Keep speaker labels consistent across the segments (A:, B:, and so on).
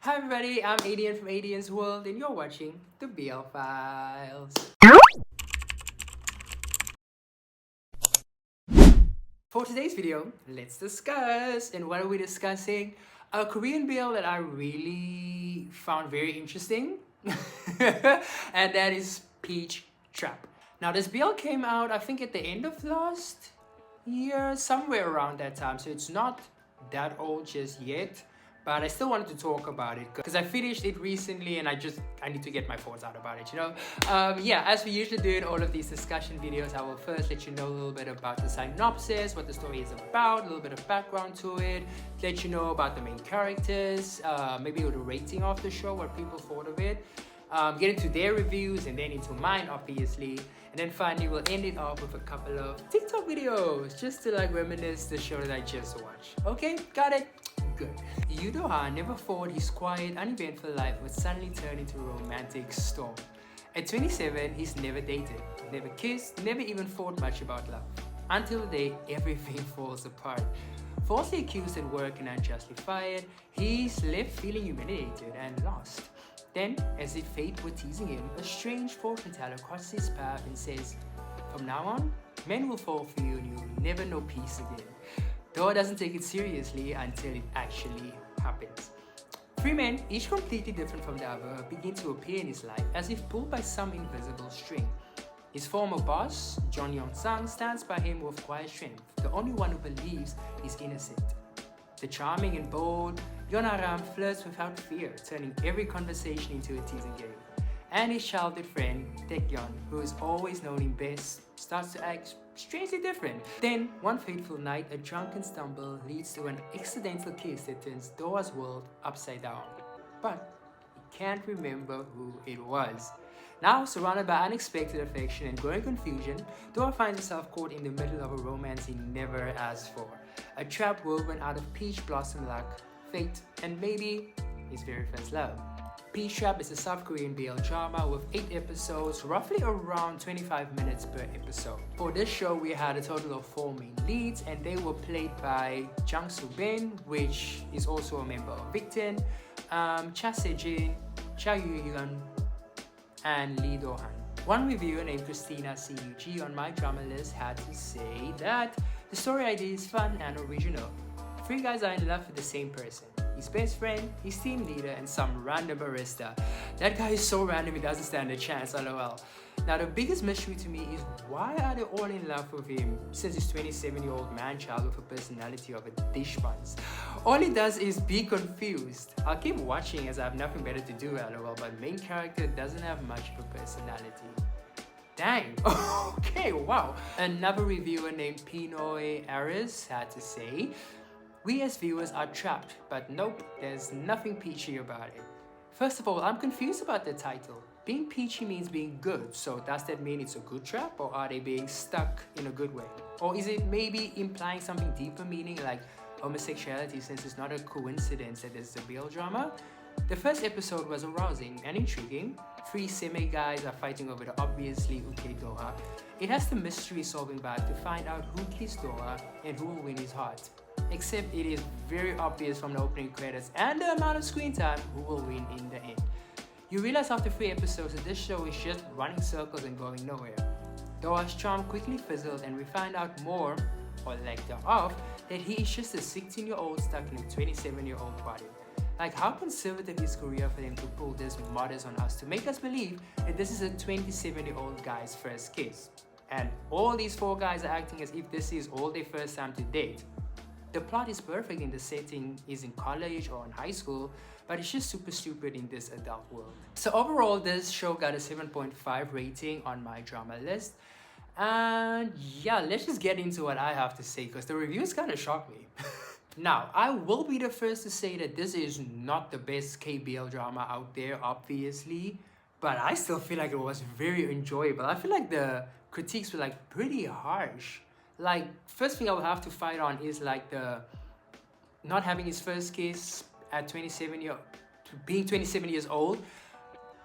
A: Hi everybody, I'm Adian from Adian's World and you're watching the BL Files. For today's video, let's discuss. And what are we discussing? A Korean BL that I really found very interesting. And that is Peach Trap. Now this BL came out I think at the end of last year, somewhere around that time. So it's not that old just yet. But I still wanted to talk about it because I finished it recently and I need to get my thoughts out about it, you know? Yeah, as we usually do in all of these discussion videos, I will first let you know a little bit about the synopsis, what the story is about, a little bit of background to it, let you know about the main characters, maybe the rating of the show, what people thought of it, get into their reviews and then into mine, obviously. And then finally, we'll end it off with a couple of TikTok videos just to like reminisce the show that I just watched. Okay, got it? Good. Yoo Do-ha never thought his quiet, uneventful life would suddenly turn into a romantic storm. At 27, he's never dated, never kissed, never even thought much about love. Until the day everything falls apart. Falsely accused at work and unjustly fired, he's left feeling humiliated and lost. Then, as if fate were teasing him, a strange fortune teller crosses his path and says, "From now on, men will fall for you and you'll never know peace again." Though doesn't take it seriously until it actually happens. Three men, each completely different from the other, begin to appear in his life as if pulled by some invisible string. His former boss, John Yong-sang, stands by him with quiet strength, the only one who believes he's innocent. The charming and bold Yeon-aram flirts without fear, turning every conversation into a teasing game. And his childhood friend, Taek-yeon, who has always known him best, starts to act strangely different. Then, one fateful night, a drunken stumble leads to an accidental kiss that turns Do-ha's world upside down. But he can't remember who it was. Now, surrounded by unexpected affection and growing confusion, Do-ha finds himself caught in the middle of a romance he never asked for. A trap woven out of peach blossom luck, fate, and maybe his very first love. Peach Trap is a South Korean BL drama with 8 episodes, roughly around 25 minutes per episode. For this show, we had a total of 4 main leads and they were played by Jang Soo-bin, which is also a member of Victon, Cha Se-jin, Cha Yu-hyun, and Lee Do-han. One reviewer named Christina CUG on my drama list had to say that the story idea is fun and original. 3 guys are in love with the same person. His best friend, his team leader, and some random barista. That guy is so random he doesn't stand a chance, lol. Now the biggest mystery to me is why are they all in love with him since he's 27-year-old man-child with a personality of a dish buns. All he does is be confused. I'll keep watching as I have nothing better to do, lol, but main character doesn't have much of a personality. Dang, okay, wow. Another reviewer named Pinoy Aris had to say, "We as viewers are trapped, but nope, there's nothing peachy about it." First of all, I'm confused about the title. Being peachy means being good, so does that mean it's a good trap, or are they being stuck in a good way? Or is it maybe implying something deeper meaning like homosexuality, since it's not a coincidence that it's a BL drama? The first episode was arousing and intriguing. 3 seme guys are fighting over the obviously okay Do-ha. It has the mystery solving vibe to find out who kissed Do-ha and who will win his heart. Except it is very obvious from the opening credits and the amount of screen time who will win in the end. You realize after 3 episodes that this show is just running circles and going nowhere. Do-ha's charm quickly fizzled and we find out more, or lack thereof, that he is just a 16-year-old stuck in a 27-year-old body. Like, how conservative is Korea for them to pull this modest on us to make us believe that this is a 27-year-old guy's first kiss? And all these 4 guys are acting as if this is all their first time to date. The plot is perfect in the setting is in college or in high school, but it's just super stupid in this adult world. So overall, this show got a 7.5 rating on my drama list. And yeah, let's just get into what I have to say because the reviews kind of shocked me. Now, I will be the first to say that this is not the best KBL drama out there, obviously, but I still feel like it was very enjoyable. I feel like the critiques were like pretty harsh. Like, first thing I will have to fight on is like the not having his first kiss at being 27 years old.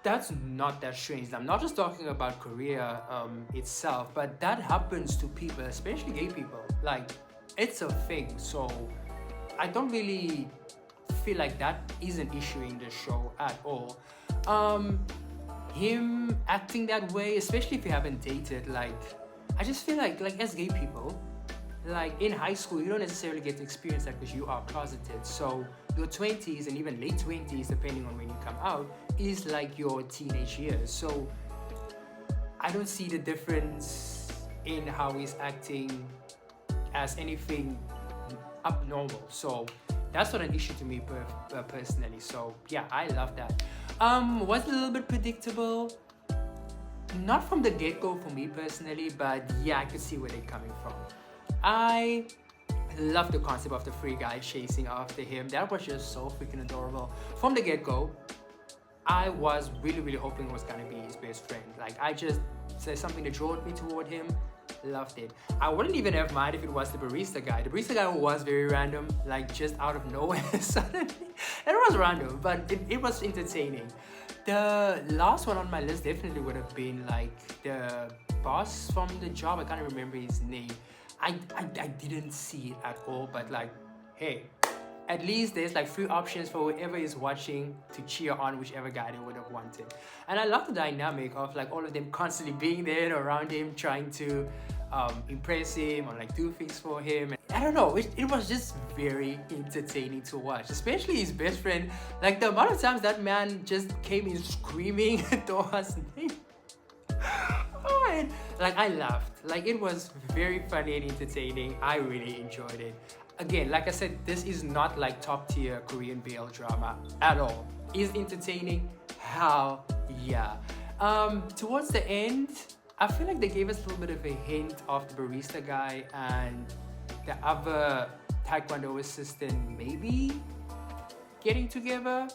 A: That's not that strange. I'm not just talking about Korea itself, but that happens to people, especially gay people. Like, it's a thing. So I don't really feel like that is an issue in the show at all. Him acting that way, especially if you haven't dated, like, I just feel like as gay people, like in high school, you don't necessarily get to experience that because you are closeted. So your 20s and even late 20s, depending on when you come out, is like your teenage years. So I don't see the difference in how he's acting as anything abnormal. So that's not an issue to me personally. So yeah, I love that. Was it a little bit predictable? Not from the get-go for me personally, but yeah, I could see where they're coming from. I love the concept of the three guys chasing after him. That was just so freaking adorable. From the get-go, I was really hoping it was gonna be his best friend. Like, I just said something that drew me toward him. Loved it. I wouldn't even have minded if it was the barista guy. The barista guy was very random, like just out of nowhere suddenly. It was random, but it was entertaining. The last one on my list definitely would have been like the boss from the job. I can't remember his name. I didn't see it at all, but like, hey, at least there's like 3 options for whoever is watching to cheer on whichever guy they would have wanted. And I love the dynamic of like all of them constantly being there around him, trying to impress him or like do things for him. And I don't know, it was just very entertaining to watch, especially his best friend. Like the amount of times that man just came in screaming towards me. Oh, and like I laughed. Like it was very funny and entertaining. I really enjoyed it. Again, like I said, this is not like top tier Korean BL drama at all. Is entertaining? Hell yeah. Towards the end, I feel like they gave us a little bit of a hint of the barista guy and the other Taekwondo assistant maybe getting together.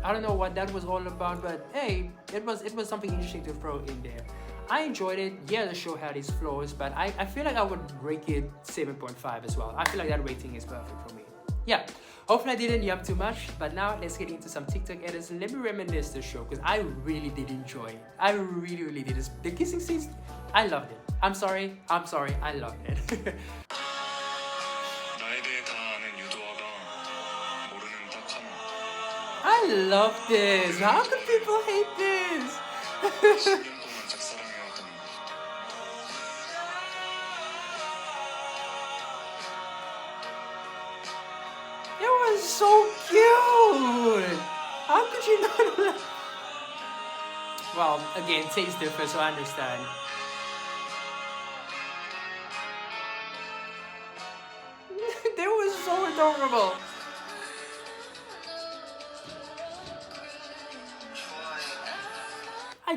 A: I don't know what that was all about, but hey, it was something interesting to throw in there. I enjoyed it. Yeah, the show had its flaws, but I feel like I would rate it 7.5 as well. I feel like that rating is perfect for me. Yeah, hopefully I didn't yap too much, but now let's get into some TikTok edits and let me reminisce the show because I really did enjoy it. I really did. The kissing scenes, I loved it. I'm sorry, I loved it. I love this. How can people hate this? It was so cute! How could you not? Well, again, taste differs, so I understand. They were so adorable.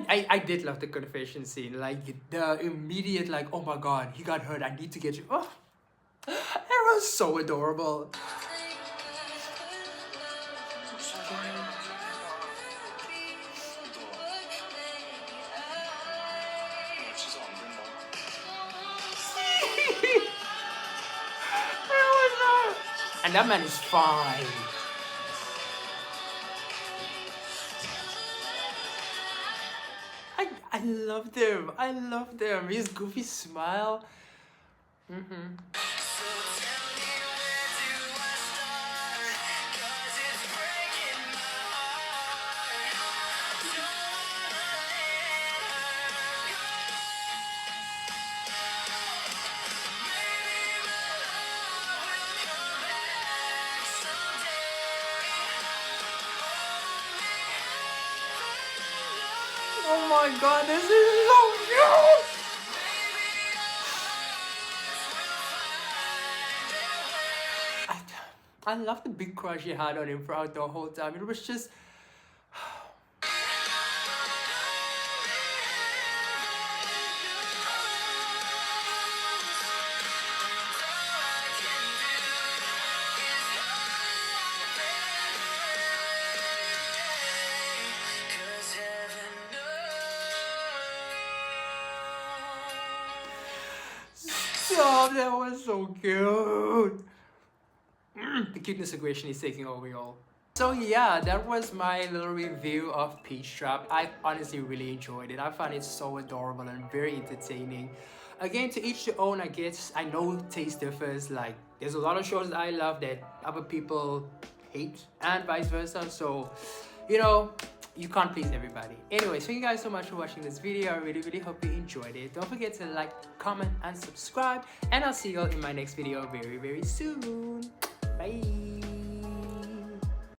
A: I did love the confession scene, like the immediate like, oh my god, he got hurt, I need to get you. Oh, it was so adorable. And that man is fine. I loved him. I loved him. His goofy smile. Oh my god, this is so cute! I love the big crush he had on him throughout the whole time. It was just... Stop, that was so cute. The cuteness aggression is taking over, y'all. So yeah, that was my little review of Peach Trap. I honestly really enjoyed it. I found it so adorable and very entertaining. Again, to each their own, I guess. I know taste differs. Like, there's a lot of shows that I love that other people hate, and vice versa. So, you know, you can't please everybody. Anyways, thank you guys so much for watching this video. I really hope you enjoyed it. Don't forget to like, comment, and subscribe. And I'll see you all in my next video very soon. Bye.